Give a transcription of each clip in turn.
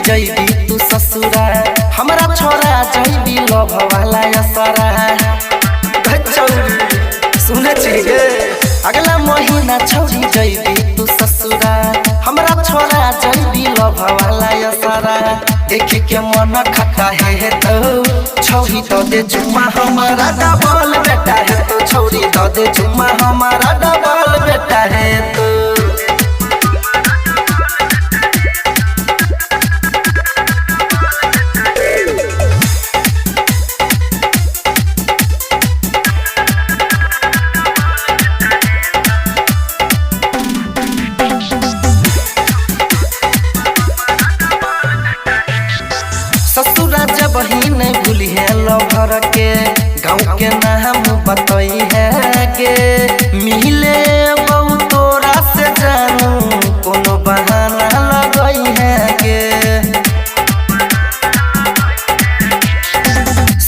जैबी तू ससुरा हमरा छोरा जैबी लव वाला असरा सुने छिए अगला महीना छौरी जैबी तू ससुरा हमरा छोरा जैबी लव वाला असरा देख के मन खटा है तो छौरी तो दे चुम्मा हमारा डबल बेटा है तो छौरी तो दे चुम्मा हमारा डबल बेटा है तो ससुरा जब ही नहीं भूली है लवर के गाँव के नाम बतई है के मिले बहु तोरा से जानू कोनो बहाना लगई है के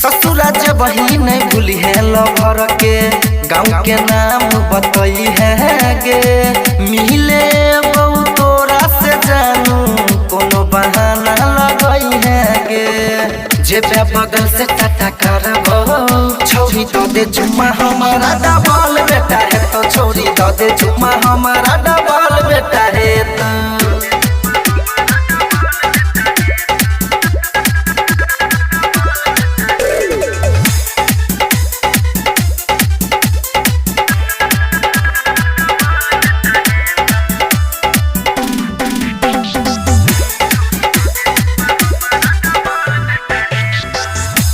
ससुरा जब ही नहीं भूली है लवर के गाँव के नाम बतई है के मिले बहु तोरा से जानू कोनो बहाना लगई है जे बगल से टाटा करबो छौरी तो दे चुम्मा हमारा डबल बेटा है तो छौरी तो दे चुम्मा हमारा डबल बेटा है तो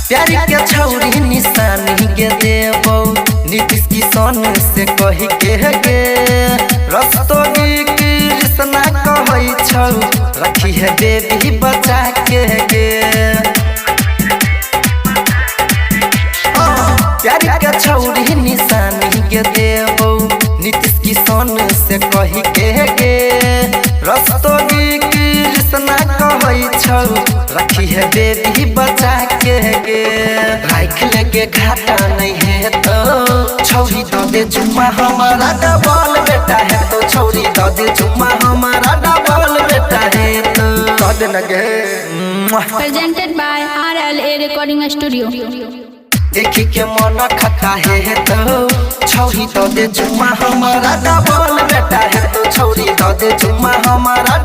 प्यारी के छौरी निशानी के देबो नीतीश किसान से कही के गे रस्तोगी कृष्णा कहै छौ रखी है बेबी बचा के गे प्यारी के छौरी निशानी के देबो नीतीश किसान से कही के गे रस्तोगी कृष्णा कहै छौ रखी है बेबी बचा के गे राख लेके घाटा नहीं है तो छौरी तो दे चुम्मा हमारा डबल बेटा है तो छौरी तो दे चुम्मा हमारा डबल बेटा है तो कद लगे presented by RLA recording studio देखी के मन खटा है तो छौरी तो दे चुम्मा हमारा डबल बेटा है तो छौरी तो दे चुम्मा हमारा